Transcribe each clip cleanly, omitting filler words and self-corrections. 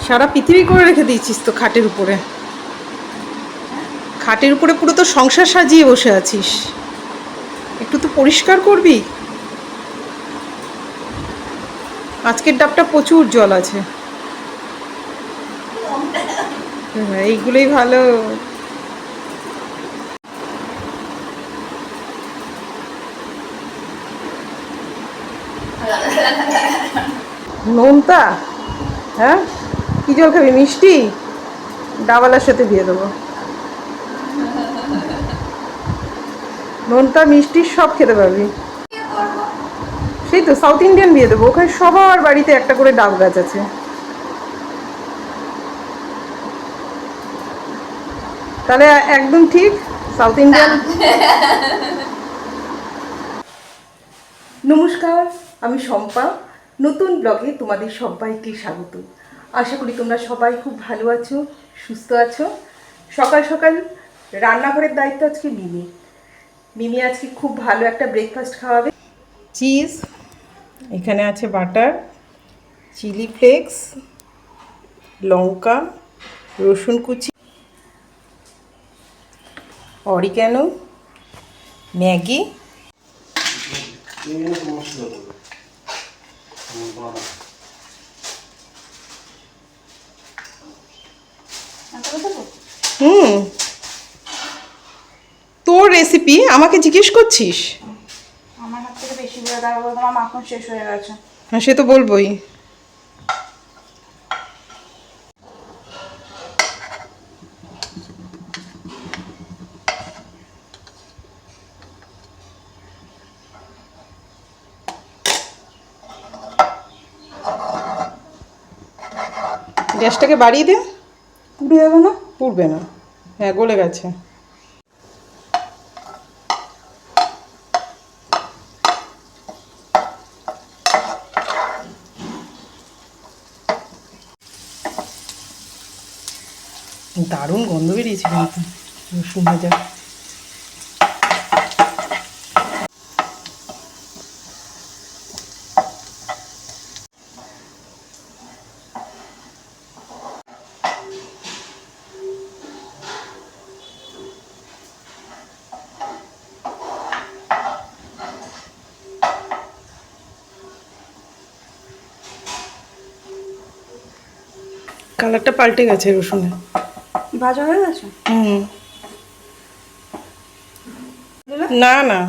সারা পৃথিবী করে রেখে দিয়েছিস তো খাটের উপরে। খাটের উপরে পুরো তো সংসার সাজিয়ে বসে আছিস, একটু তো পরিষ্কার করবি। আজকের ডাবটা প্রচুর জল আছে। এইগুলোই ভালো। নোনতা? হ্যাঁ, কি জল খাবি? মিষ্টি? ডাবালার সাথে দিয়ে দেবো। নোনতা মিষ্টি সব খেতে পারবি। সেই তো সাউথ ইন্ডিয়ান দিয়ে দেবো, ওখানে সবার বাড়িতে একটা করে ডাব গাছ আছে। তাহলে একদম ঠিক, সাউথ ইন্ডিয়ান। নমস্কার, আমি শম্পা। নতুন ব্লগে তোমাদের সবাইকে স্বাগত। আশা করি তোমরা সবাই খুব ভালো আছো, সুস্থ আছো। সকাল সকাল রান্নাঘরের দায়িত্ব আজকে মিমি। মিমি আজকে খুব ভালো একটা ব্রেকফাস্ট খাওয়াবে। চিজ, এখানে আছে বাটার, চিলি ফ্লেক্স, লঙ্কা, রসুন কুচি, অরিগ্যানো, ম্যাগি। তোর রেসিপি আমাকে জিজ্ঞেস করছিস? আমার হাত থেকে বেশি করে দেওয়া বলে তোমার মাখন শেষ হয়ে গেছে। হ্যাঁ, সে তো বলবোই। গ্যাসটাকে বাড়িয়ে দে। পুড়ে যাবে না? পুড়বে না, হ্যাঁ গলে গেছে। দারুণ গন্ধ বেরিয়েছে কিন্তু রসুন ভাজা। কালারটা পাল্টে গেছে রসুনের। ভাজা হয়ে গেছে? না না,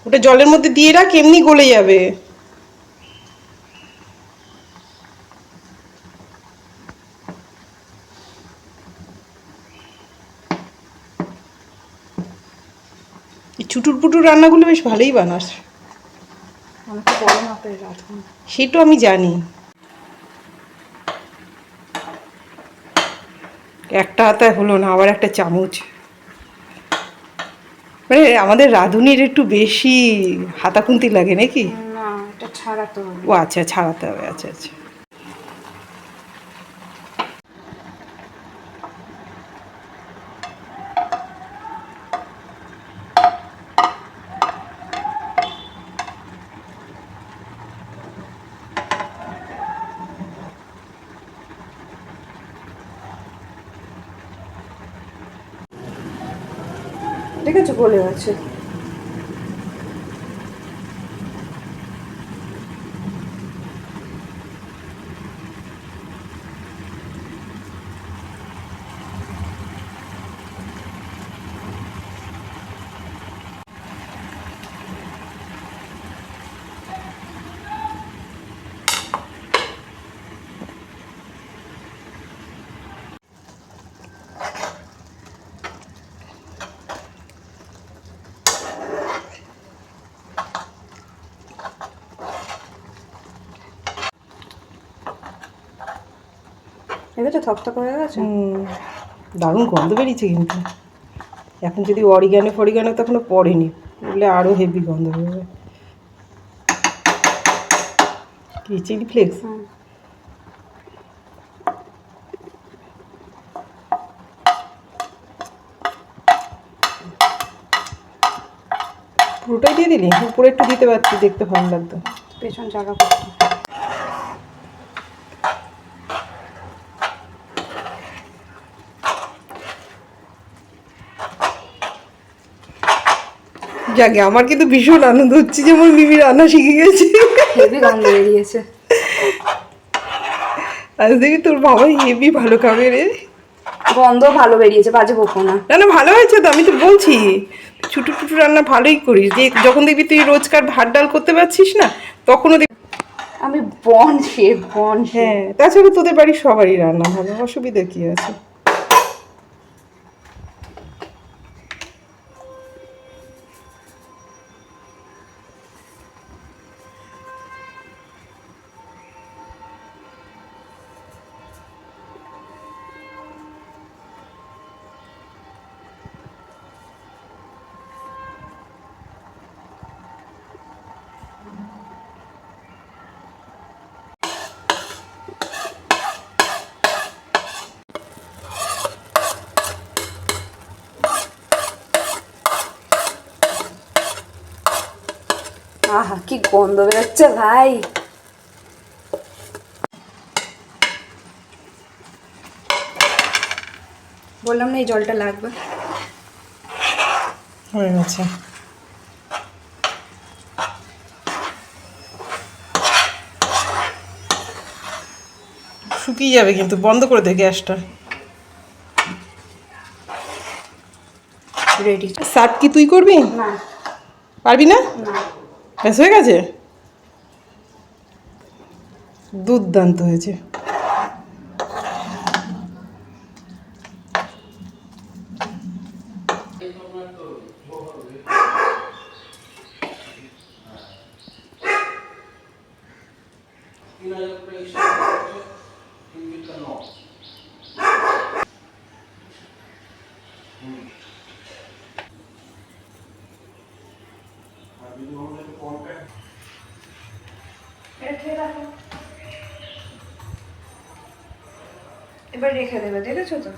ওটা জলের মধ্যে দিয়ে রাখ, এমনি গলে যাবে। এই চুটুর পুটুর রান্নাগুলো বেশ ভালোই বানাস। আমি তো বড় মাপের রাঁধুন। সেটা আমি জানি। একটা হাতে হলো না, আবার একটা চামচ। মানে আমাদের রাঁধুনির একটু বেশি হাতাখুন্তি লাগে নাকি? না, এটা ছাড়াতে হবে। ও আচ্ছা, ছাড়াতে হবে। আচ্ছা আচ্ছা। এটা দেখেছো গলে গেছে। দেখেছো থকথক হয়ে গেছে। দারুণ গন্ধ বেরিয়েছে কিন্তু। এখন যদি অরিগানো ফরিগানো তখনও পড়েনি, বলে আরও হেভি গন্ধ বেরোবে। কি চিলি ফ্লেক্স? পুরোটাই দিয়ে দিলি? উপরে একটু দিতে পারছি, দেখতে ভালো লাগতো। পেছন জায়গা করতে। যাকে আমার কিন্তু ভীষণ আনন্দ হচ্ছে যে আমার মিমি রান্না শিখে গেছে। হেভি গন্ধ বেরিয়েছে। আজ দেখি তোর বাবা হেভি ভালো খাবে রে। গন্ধ ভালো বেরিয়েছে, বাজে বকো না। না না, ভালো হয়েছে তো, আমি তো বলছি ছুটু টুটু রান্না ভালোই করিস। যে যখন দেখবি তুই রোজকার ভাত ডাল করতে পারছিস না, তখনও দেখবি। আমি বন শেফ, বন শেফ। হ্যাঁ, তাছাড়া তোদের বাড়ির সবারই রান্না ভালো, অসুবিধা কি আছে? আহা কি গন্ধ বেরোচ্ছে ভাই। বললাম না এই জলটা লাগবে। হয়ে গেছে। শুকিয়ে যাবে কিন্তু, বন্ধ করে দে গ্যাসটা। রেডি। সার্ভ কি তুই করবি? না পারবি না? না। ব্যাস হয়ে গেছে। দুর্দান্ত হয়েছে। এবার রেখে দেবে, দেখেছো তো?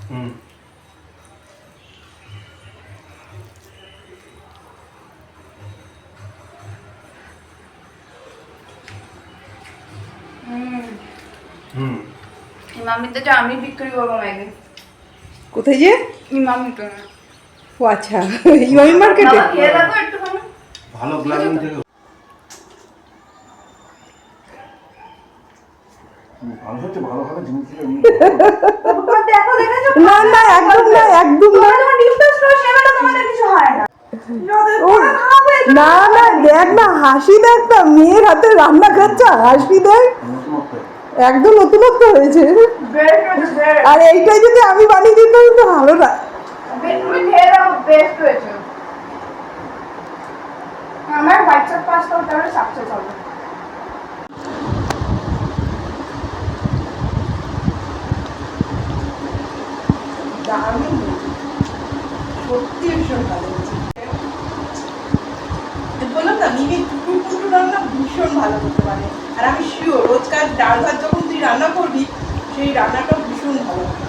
ইমামিতে যে আমি বিক্রি করবো ম্যাগি। কোথায় যে? ইমামিতে। ও আচ্ছা, ইমামি মার্কেটে। খেয়ে দেখো একটুখানি। ভালো গ্লাসিং থেকে মানুষ হচ্ছে ভালোভাবে জিনিস থেকে দেখো দেখেছো? না না, একদম না, একদম না। তোমাদের কিছু হয় না। ও, না না, দেখ না, হাসি দেখ না, মেয়ের হাতে রান্না খাচ্ছে, হাসি দেখ, একদম নতুনত্ব হয়েছে। আর এইটাই যদি আমি বানিয়ে দিতাম তো ভালো না। তুমি খেয়ে দেখো, বেস্ট হয়েছে। আমার হোয়াটসঅ্যাপ পাসটা ওটা সাকসেস হবে। দারুণ হয়েছে, সত্যি ভীষণ ভালো হয়েছে। বললাম না, মিমি টুটু টুটু রান্না ভীষণ ভালো করতে পারে। আর আমি শিওর রোজকার ডাল ভাত যখন তুই রান্না করবি, সেই রান্নাটাও ভীষণ ভালো হবে।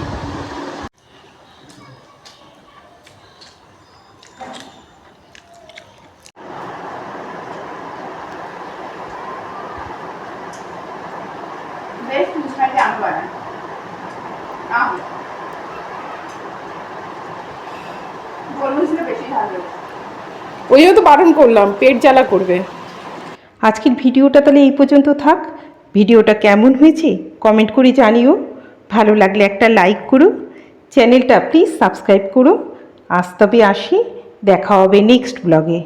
বেস্ট মিষ্টি আমি বানাই। গোলমরিচটা বেশি ঝাল হয়েছে। ওই জন্য তো বারণ করলাম, পেট জ্বালা করবে। আজকের ভিডিওটা তাহলে এই পর্যন্ত থাক। ভিডিওটা কেমন হয়েছে কমেন্ট করে জানিও। ভালো লাগলে একটা লাইক করো, চ্যানেলটা প্লিজ সাবস্ক্রাইব করো। আজ তবে আসি, দেখা হবে নেক্সট ব্লগে।